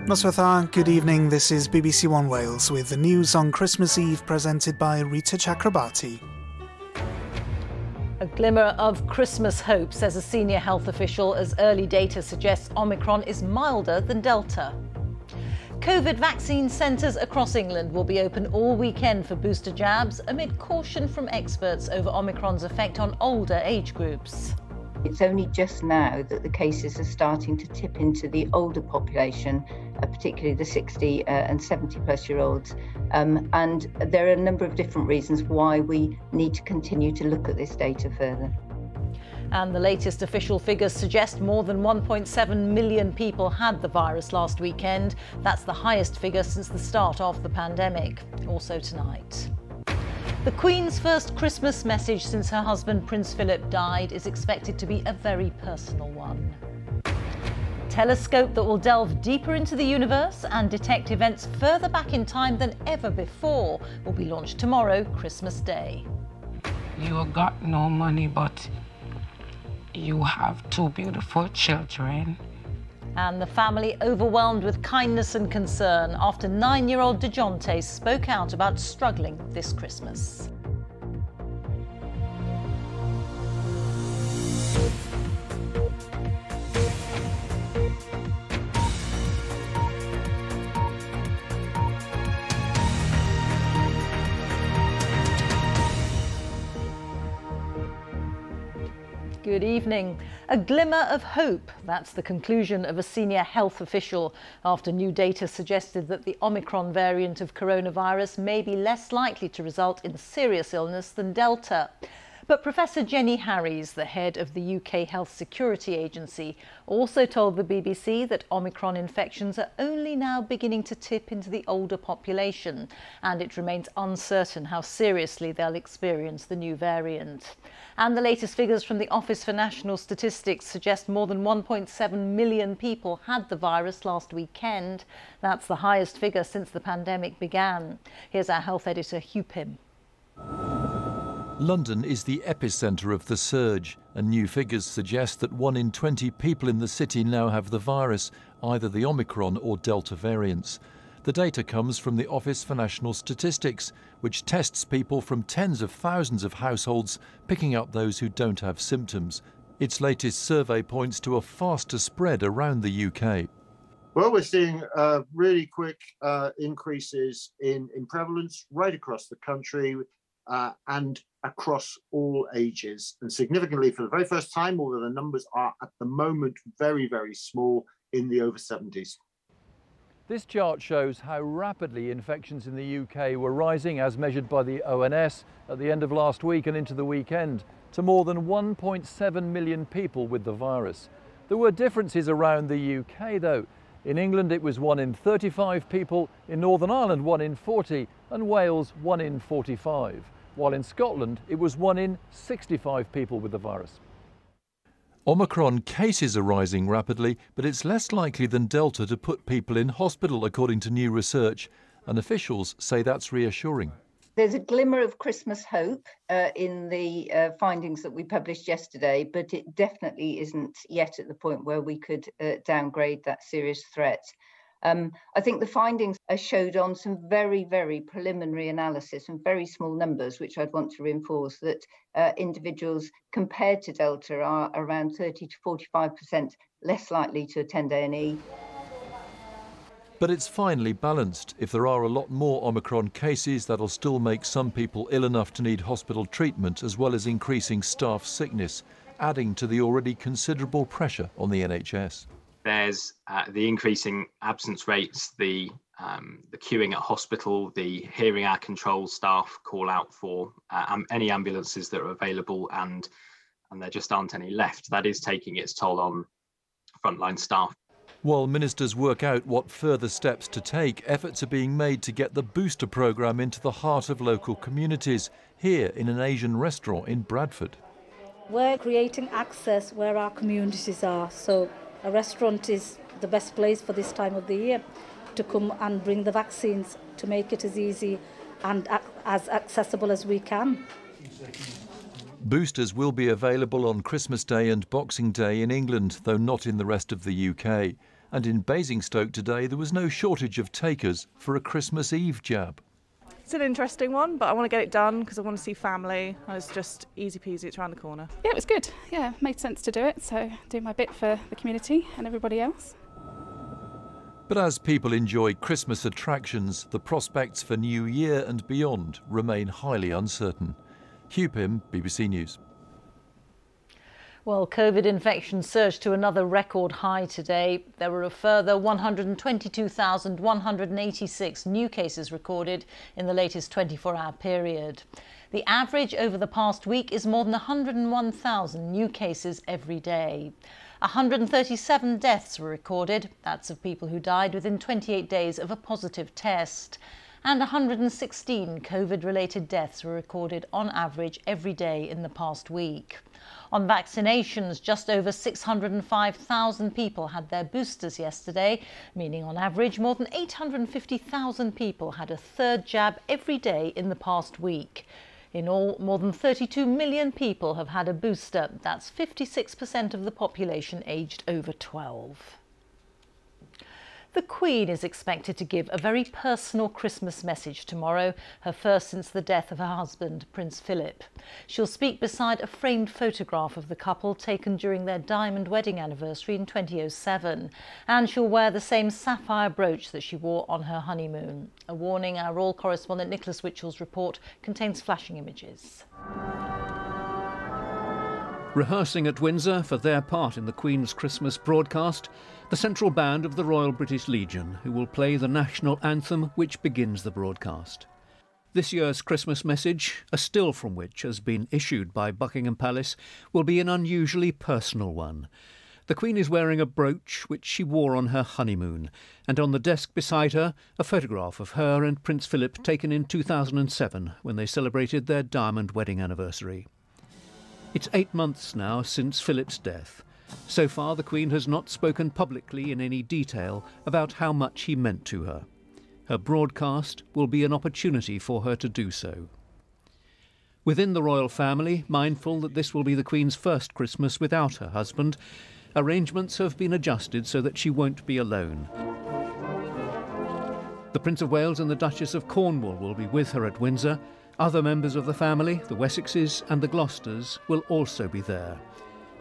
Noswetha, good evening. This is BBC One Wales with the news on Christmas Eve presented by Reeta Chakrabarti. A glimmer of Christmas hope, says a senior health official, as early data suggests Omicron is milder than Delta. COVID vaccine centres across England will be open all weekend for booster jabs amid caution from experts over Omicron's effect on older age groups. It's only just now that the cases are starting to tip into the older population, particularly the 60 and 70 plus year olds. And there are a number of different reasons why we need to continue to look at this data further. And the latest official figures suggest more than 1.7 million people had the virus last weekend. That's the highest figure since the start of the pandemic. Also tonight. The Queen's first Christmas message since her husband Prince Philip died is expected to be a very personal one. A telescope that will delve deeper into the universe and detect events further back in time than ever before will be launched tomorrow, Christmas Day. You got no money, but you have two beautiful children. And the family overwhelmed with kindness and concern after 9-year-old jaunty spoke out about struggling this Christmas. Good evening. A glimmer of hope. That's the conclusion of a senior health official after new data suggested that the Omicron variant of coronavirus may be less likely to result in serious illness than Delta. But Professor Jenny Harries, the head of the UK Health Security Agency, also told the BBC that Omicron infections are only now beginning to tip into the older population, and it remains uncertain how seriously they'll experience the new variant. And the latest figures from the Office for National Statistics suggest more than 1.7 million people had the virus last weekend. That's the highest figure since the pandemic began. Here's our health editor, Hugh Pym. London is the epicentre of the surge, and new figures suggest that 1 in 20 people in the city now have the virus, either the Omicron or Delta variants. The data comes from the Office for National Statistics, which tests people from tens of thousands of households, picking up those who don't have symptoms. Its latest survey points to a faster spread around the UK. Well, we're seeing really quick increases in prevalence right across the country and across all ages. And significantly, for the very first time, although the numbers are at the moment very, very small, in the over 70s. This chart shows how rapidly infections in the UK were rising as measured by the ONS at the end of last week and into the weekend to more than 1.7 million people with the virus. There were differences around the UK though. In England it was 1 in 35 people, in Northern Ireland 1 in 40 and Wales 1 in 45. While in Scotland it was 1 in 65 people with the virus. Omicron cases are rising rapidly, but it's less likely than Delta to put people in hospital, according to new research, and officials say that's reassuring. There's a glimmer of Christmas hope in the findings that we published yesterday, but it definitely isn't yet at the point where we could downgrade that serious threat. I think the findings showed on some very, very preliminary analysis and very small numbers, which I'd want to reinforce, that individuals compared to Delta are around 30 to 45% less likely to attend A&E. But it's finely balanced. If there are a lot more Omicron cases, that'll still make some people ill enough to need hospital treatment, as well as increasing staff sickness, adding to the already considerable pressure on the NHS. There's the increasing absence rates, the queuing at hospital, the hearing aid control staff call out for any ambulances that are available, and there just aren't any left. That is taking its toll on frontline staff. While ministers work out what further steps to take, efforts are being made to get the booster programme into the heart of local communities, here in an Asian restaurant in Bradford. We're creating access where our communities are, so a restaurant is the best place for this time of the year to come and bring the vaccines, to make it as easy and as accessible as we can. Boosters will be available on Christmas Day and Boxing Day in England, though not in the rest of the UK. And in Basingstoke today, there was no shortage of takers for a Christmas Eve jab. It's an interesting one, but I want to get it done because I want to see family. And it's just easy peasy, it's around the corner. Yeah, it was good. Yeah, made sense to do it, so do my bit for the community and everybody else. But as people enjoy Christmas attractions, the prospects for New Year and beyond remain highly uncertain. Hugh Pym, BBC News. Well, COVID infections surged to another record high today. There were a further 122,186 new cases recorded in the latest 24-hour period. The average over the past week is more than 101,000 new cases every day. 137 deaths were recorded. That's of people who died within 28 days of a positive test. And 116 COVID-related deaths were recorded on average every day in the past week. On vaccinations, just over 605,000 people had their boosters yesterday, meaning on average more than 850,000 people had a third jab every day in the past week. In all, more than 32 million people have had a booster. That's 56% of the population aged over 12. The Queen is expected to give a very personal Christmas message tomorrow, her first since the death of her husband, Prince Philip. She'll speak beside a framed photograph of the couple taken during their diamond wedding anniversary in 2007. And she'll wear the same sapphire brooch that she wore on her honeymoon. A warning, our royal correspondent Nicholas Witchell's report contains flashing images. Rehearsing at Windsor for their part in the Queen's Christmas broadcast, the Central Band of the Royal British Legion, who will play the national anthem which begins the broadcast. This year's Christmas message, a still from which has been issued by Buckingham Palace, will be an unusually personal one. The Queen is wearing a brooch which she wore on her honeymoon, and on the desk beside her, a photograph of her and Prince Philip taken in 2007 when they celebrated their diamond wedding anniversary. It's 8 months now since Philip's death. So far, the Queen has not spoken publicly in any detail about how much he meant to her. Her broadcast will be an opportunity for her to do so. Within the royal family, mindful that this will be the Queen's first Christmas without her husband, arrangements have been adjusted so that she won't be alone. The Prince of Wales and the Duchess of Cornwall will be with her at Windsor. Other members of the family, the Wessexes and the Gloucesters, will also be there.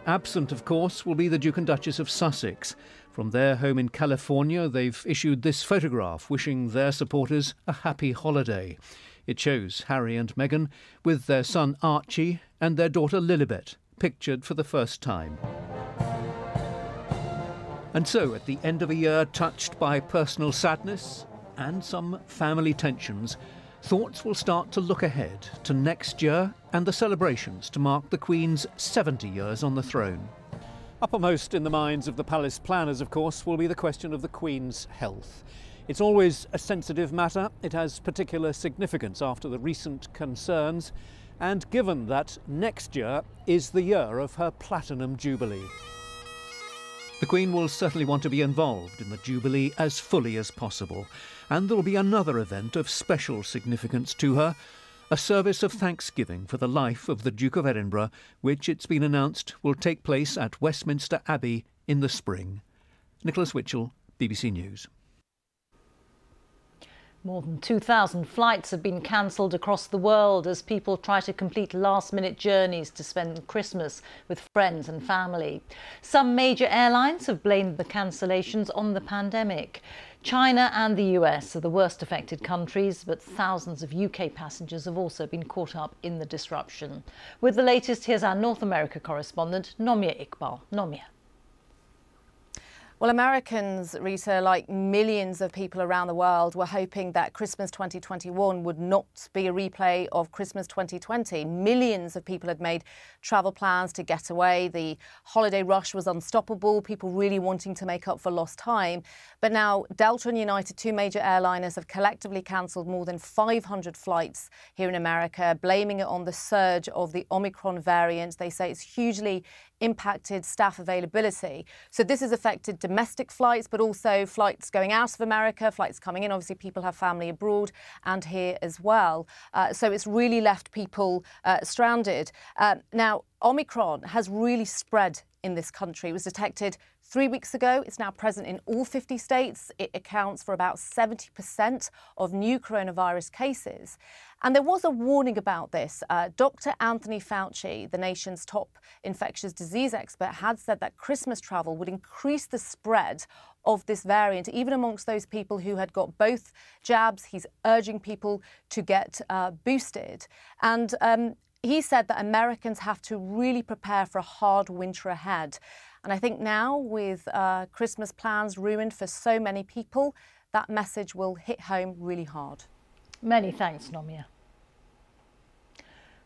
Absent, of course, will be the Duke and Duchess of Sussex. From their home in California, they've issued this photograph wishing their supporters a happy holiday. It shows Harry and Meghan with their son Archie and their daughter Lilibet, pictured for the first time. And so, at the end of a year touched by personal sadness and some family tensions, thoughts will start to look ahead to next year and the celebrations to mark the Queen's 70 years on the throne. Uppermost in the minds of the palace planners, of course, will be the question of the Queen's health. It's always a sensitive matter. It has particular significance after the recent concerns, and given that next year is the year of her Platinum Jubilee. The Queen will certainly want to be involved in the Jubilee as fully as possible, and there'll be another event of special significance to her, a service of thanksgiving for the life of the Duke of Edinburgh, which, it's been announced, will take place at Westminster Abbey in the spring. Nicholas Witchell, BBC News. More than 2,000 flights have been cancelled across the world as people try to complete last-minute journeys to spend Christmas with friends and family. Some major airlines have blamed the cancellations on the pandemic. China and the US are the worst affected countries, but thousands of UK passengers have also been caught up in the disruption. With the latest, here's our North America correspondent, Nomia Iqbal. Nomia. Well, Americans, Reeta, like millions of people around the world, were hoping that Christmas 2021 would not be a replay of Christmas 2020. Millions of people had made travel plans to get away. The holiday rush was unstoppable, people really wanting to make up for lost time. But now Delta and United, two major airliners, have collectively cancelled more than 500 flights here in America, blaming it on the surge of the Omicron variant. They say it's hugely impacted staff availability. So this has affected domestic flights, but also flights going out of America, flights coming in. Obviously, people have family abroad and here as well. So it's really left people stranded. Now, Omicron has really spread in this country. It was detected 3 weeks ago. It's now present in all 50 states. It accounts for about 70% of new coronavirus cases. And there was a warning about this. Dr. Anthony Fauci, the nation's top infectious disease expert, had said that Christmas travel would increase the spread of this variant, even amongst those people who had got both jabs. He's urging people to get boosted. And he said that Americans have to really prepare for a hard winter ahead. And I think now, with Christmas plans ruined for so many people, that message will hit home really hard. Many thanks, Nomia.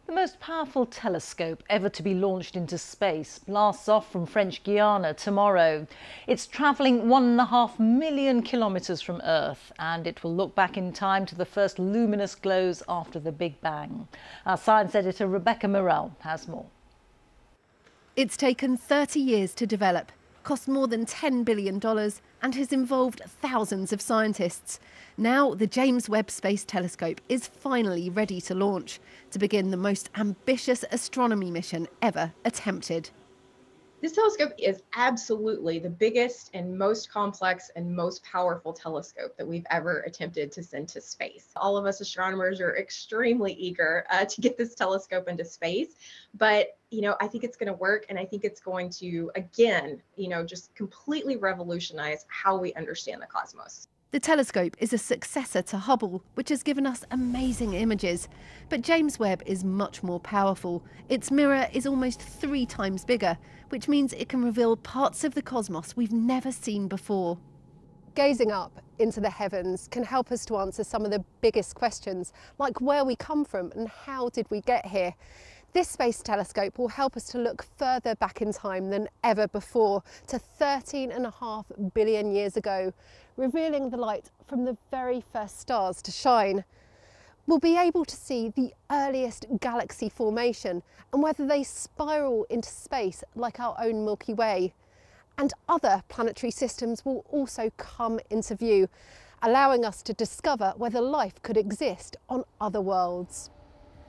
The most powerful telescope ever to be launched into space blasts off from French Guiana tomorrow. It's travelling 1.5 million kilometres from Earth, and it will look back in time to the first luminous glows after the Big Bang. Our science editor Rebecca Morrell has more. It's taken 30 years to develop, cost more than $10 billion and has involved thousands of scientists. Now the James Webb Space Telescope is finally ready to launch to begin the most ambitious astronomy mission ever attempted. This telescope is absolutely the biggest and most complex and most powerful telescope that we've ever attempted to send to space. All of us astronomers are extremely eager to get this telescope into space, but I think it's going to work, and I think it's going to, again, just completely revolutionize how we understand the cosmos. The telescope is a successor to Hubble, which has given us amazing images. But James Webb is much more powerful. Its mirror is almost 3 times bigger, which means it can reveal parts of the cosmos we've never seen before. Gazing up into the heavens can help us to answer some of the biggest questions, like where we come from and how did we get here. This space telescope will help us to look further back in time than ever before, to 13.5 billion years ago, revealing the light from the very first stars to shine. We'll be able to see the earliest galaxy formation and whether they spiral into space like our own Milky Way. And other planetary systems will also come into view, allowing us to discover whether life could exist on other worlds.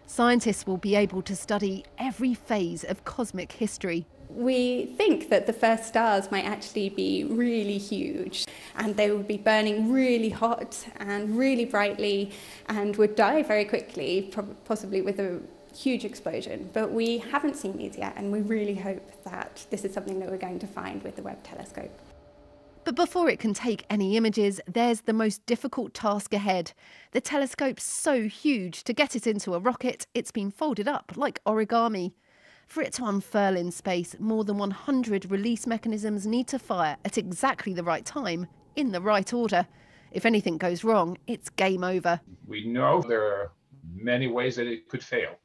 Scientists will be able to study every phase of cosmic history. We think that the first stars might actually be really huge, and they would be burning really hot and really brightly and would die very quickly, possibly with a huge explosion. But we haven't seen these yet, and we really hope that this is something that we're going to find with the Webb telescope. But before it can take any images, there's the most difficult task ahead. The telescope's so huge, to get it into a rocket, it's been folded up like origami. For it to unfurl in space, more than 100 release mechanisms need to fire at exactly the right time, in the right order. If anything goes wrong, it's game over. We know there are many ways that it could fail.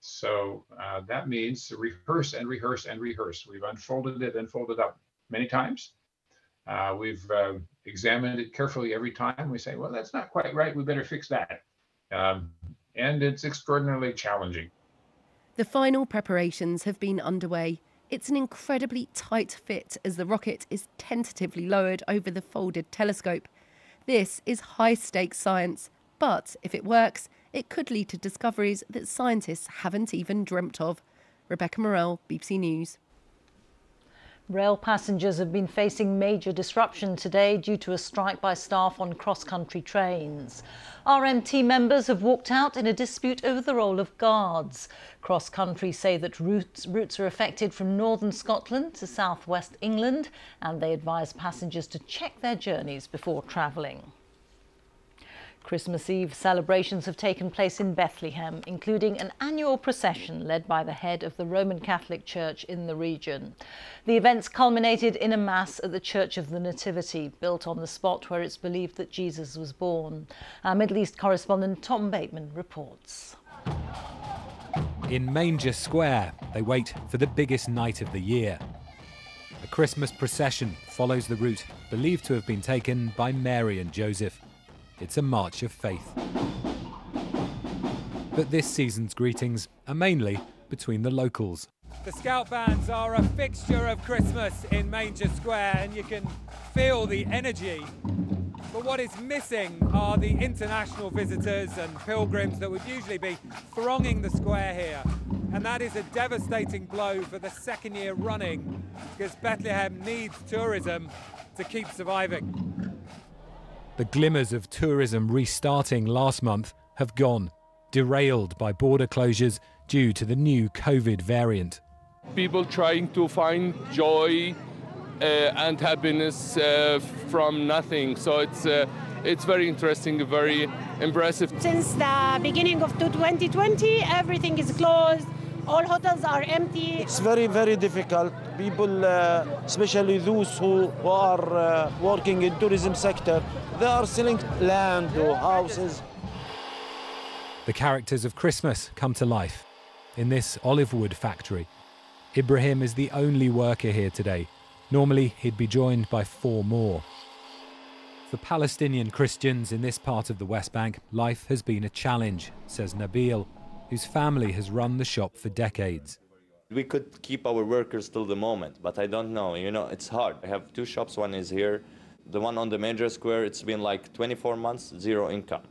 So that means rehearse and rehearse and rehearse. We've unfolded it and folded up many times. We've examined it carefully every time. We say, well, that's not quite right. We better fix that. And it's extraordinarily challenging. The final preparations have been underway. It's an incredibly tight fit as the rocket is tentatively lowered over the folded telescope. This is high-stakes science, but if it works, it could lead to discoveries that scientists haven't even dreamt of. Rebecca Morrell, BBC News. Rail passengers have been facing major disruption today due to a strike by staff on cross-country trains. RMT members have walked out in a dispute over the role of guards. Cross-country say that routes are affected from northern Scotland to southwest England, and they advise passengers to check their journeys before travelling. Christmas Eve celebrations have taken place in Bethlehem, including an annual procession led by the head of the Roman Catholic Church in the region. The events culminated in a mass at the Church of the Nativity, built on the spot where it's believed that Jesus was born. Our Middle East correspondent Tom Bateman reports. In Manger Square, they wait for the biggest night of the year. A Christmas procession follows the route believed to have been taken by Mary and Joseph. It's a march of faith. But this season's greetings are mainly between the locals. The Scout bands are a fixture of Christmas in Manger Square, and you can feel the energy. But what is missing are the international visitors and pilgrims that would usually be thronging the square here. And that is a devastating blow for the second year running, because Bethlehem needs tourism to keep surviving. The glimmers of tourism restarting last month have gone, derailed by border closures due to the new COVID variant. People trying to find joy and happiness from nothing. So it's very interesting, very impressive. Since the beginning of 2020, everything is closed. All hotels are empty. It's very, very difficult. People, especially those who are working in tourism sector, they are selling land or houses. The characters of Christmas come to life in this olive wood factory. Ibrahim is the only worker here today. Normally, he'd be joined by 4 more. For Palestinian Christians in this part of the West Bank, life has been a challenge, says Nabil, whose family has run the shop for decades. We could keep our workers till the moment, but I don't know. You know, it's hard. I have 2 shops. One is here. The one on the major square, it's been like 24 months, 0 income.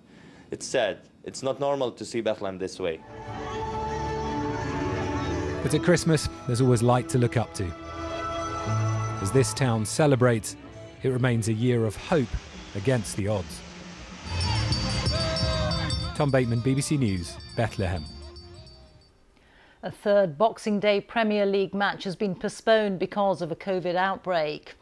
It's sad. It's not normal to see Bethlehem this way. But at Christmas, there's always light to look up to. As this town celebrates, it remains a year of hope against the odds. Tom Bateman, BBC News, Bethlehem. A third Boxing Day Premier League match has been postponed because of a COVID outbreak.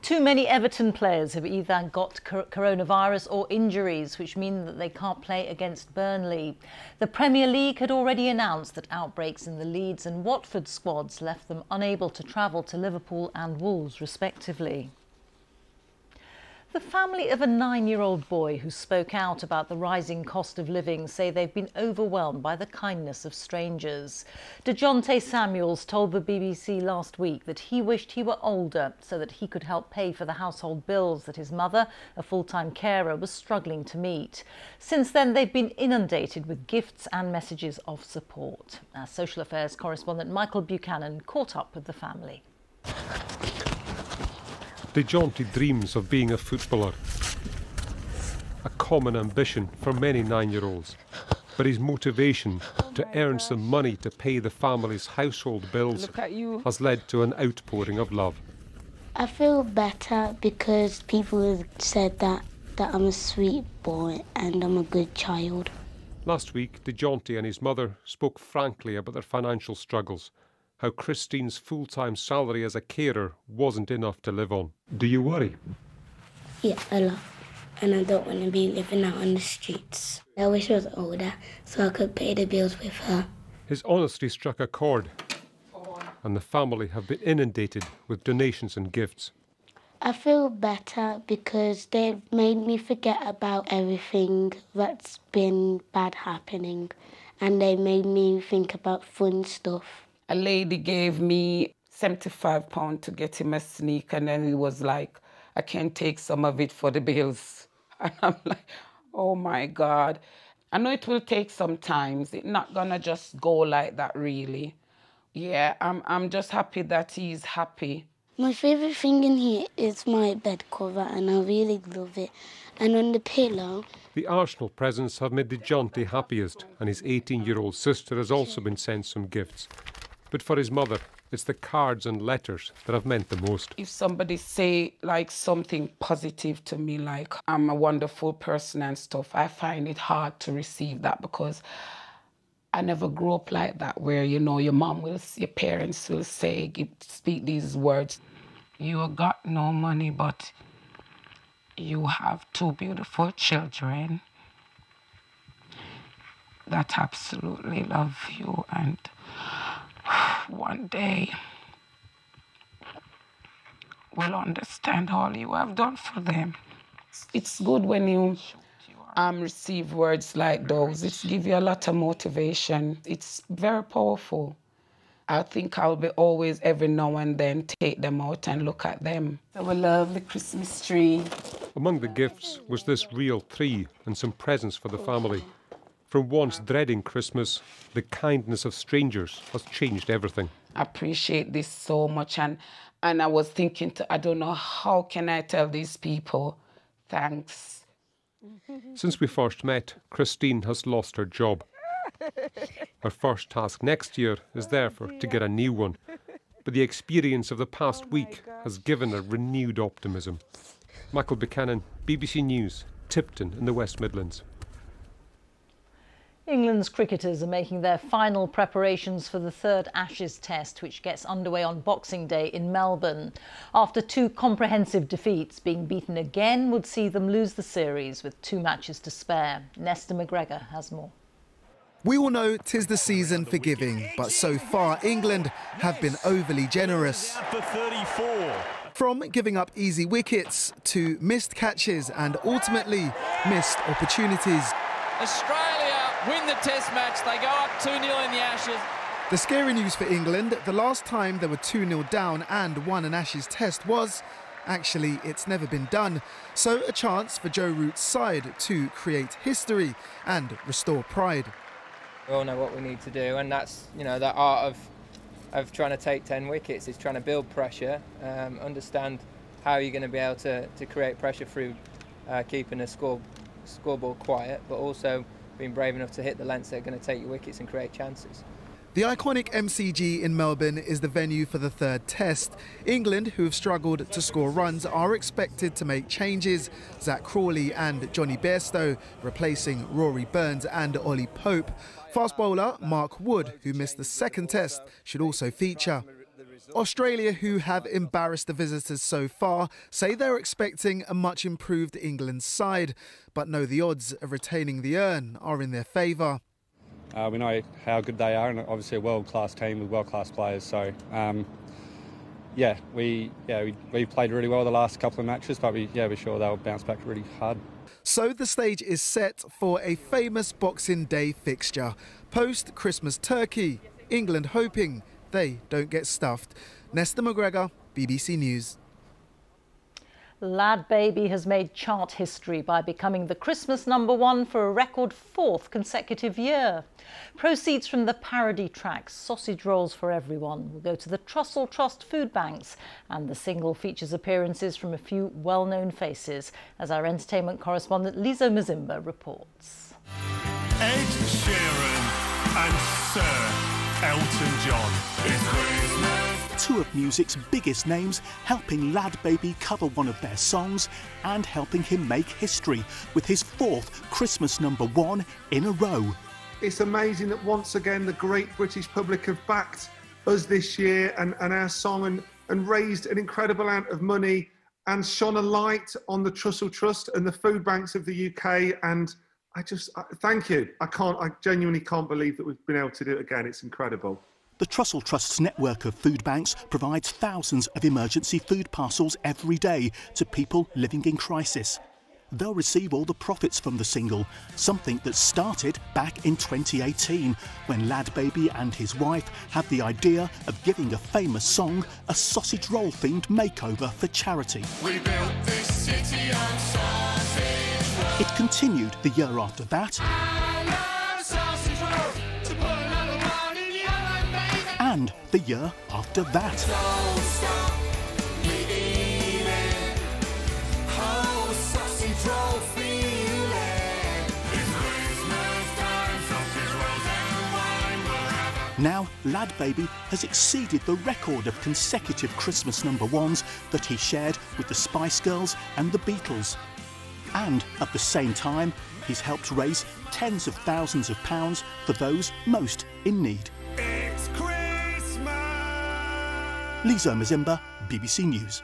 Too many Everton players have either got coronavirus or injuries, which mean that they can't play against Burnley. The Premier League had already announced that outbreaks in the Leeds and Watford squads left them unable to travel to Liverpool and Wolves, respectively. The family of a 9-year-old boy who spoke out about the rising cost of living say they've been overwhelmed by the kindness of strangers. Jaunty Samuels told the BBC last week that he wished he were older so that he could help pay for the household bills that his mother, a full-time carer, was struggling to meet. Since then, they've been inundated with gifts and messages of support. Our social affairs correspondent Michael Buchanan caught up with the family. The jaunty dreams of being a footballer, a common ambition for many 9-year-olds. But his motivation to earn some money to pay the family's household bills has led to an outpouring of love. I feel better because people have said that I'm a sweet boy and I'm a good child. Last week, the jaunty and his mother spoke frankly about their financial struggles, how Christine's full-time salary as a carer wasn't enough to live on. Do you worry? Yeah, a lot. And I don't want to be living out on the streets. I wish I was older so I could pay the bills with her. His honesty struck a chord, and the family have been inundated with donations and gifts. I feel better because they've made me forget about everything that's been bad happening, and they made me think about fun stuff. A lady gave me £75 to get him a sneak, and then he was like, I can take some of it for the bills. And I'm like, oh my God. I know it will take some time. It's not gonna just go like that, really. Yeah, I'm just happy that he's happy. My favourite thing in here is my bed cover, and I really love it. And on the pillow... The Arsenal presents have made the jaunty happiest, and his 18-year-old sister has also been sent some gifts. But for his mother, it's the cards and letters that have meant the most. If somebody say like something positive to me, like I'm a wonderful person and stuff, I find it hard to receive that because I never grew up like that, where, you know, your parents will say, speak these words. You got no money, but you have 2 beautiful children that absolutely love you, and one day will understand all you have done for them. It's good when you receive words like those. It gives you a lot of motivation. It's very powerful. I think I'll be always, every now and then, take them out and look at them. Our lovely Christmas tree. Among the gifts was this real tree and some presents for the family. From once dreading Christmas, the kindness of strangers has changed everything. I appreciate this so much, and I was thinking, I don't know, how can I tell these people thanks? Since we first met, Christine has lost her job. Her first task next year is therefore to get a new one. But the experience of the past week has given her renewed optimism. Michael Buchanan, BBC News, Tipton in the West Midlands. England's cricketers are making their final preparations for the third Ashes test, which gets underway on Boxing Day in Melbourne. After 2 comprehensive defeats, being beaten again would see them lose the series with 2 matches to spare. Nesta McGregor has more. We all know 'tis the season for giving, but so far England have been overly generous. From giving up easy wickets to missed catches and ultimately missed opportunities. Australia win the test match. They go up 2-0 in the Ashes. The scary news for England, the last time they were 2-0 down and won an Ashes test was, actually, it's never been done. So a chance for Joe Root's side to create history and restore pride. We all know what we need to do, and that's, you know, the art of trying to take 10 wickets is trying to build pressure, understand how you're going to be able to create pressure through keeping a scoreboard quiet, but also being brave enough to hit the lengths that are going to take your wickets and create chances. The iconic MCG in Melbourne is the venue for the third test. England, who have struggled to score runs, are expected to make changes. Zach Crawley and Johnny Bairstow replacing Rory Burns and Ollie Pope. Fast bowler Mark Wood, who missed the second test, should also feature. Australia, who have embarrassed the visitors so far, say they're expecting a much improved England side, but know the odds of retaining the urn are in their favour. We know how good they are, and obviously a world-class team with world-class players. So, we played really well the last couple of matches, but we're sure they'll bounce back really hard. So the stage is set for a famous Boxing Day fixture. Post-Christmas turkey, England hoping they don't get stuffed. Nesta McGregor, BBC News. Lad Baby has made chart history by becoming the Christmas #1 for a record 4th consecutive year. Proceeds from the parody track Sausage Rolls for Everyone will go to the Trussell Trust food banks, and the single features appearances from a few well-known faces, as our entertainment correspondent Lizo Mazimba reports. Ed Sheeran and Sir Elton John. It's Christmas. 2 of music's biggest names helping Lad Baby cover one of their songs and helping him make history with his 4th Christmas #1 in a row. It's amazing that once again the great British public have backed us this year and our song and raised an incredible amount of money and shone a light on the Trussell Trust and the food banks of the UK, and thank you. I genuinely can't believe that we've been able to do it again. It's incredible. The Trussell Trust's network of food banks provides thousands of emergency food parcels every day to people living in crisis. They'll receive all the profits from the single, something that started back in 2018 when Lad Baby and his wife had the idea of giving a famous song a sausage roll themed makeover for charity. We built this city on sausage rolls. It continued the year after that. And the year after that. Don't stop believing. Oh, sausage roll feeling. It's Christmas time, sausage rolls and wine will have. Now, Lad Baby has exceeded the record of consecutive Christmas #1s that he shared with the Spice Girls and the Beatles. And at the same time, he's helped raise tens of thousands of pounds for those most in need. It's Christmas. Lizo Mazimba, BBC News.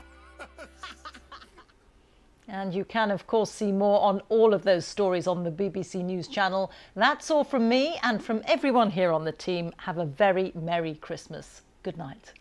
And you can, of course, see more on all of those stories on the BBC News channel. That's all from me and from everyone here on the team. Have a very Merry Christmas. Good night.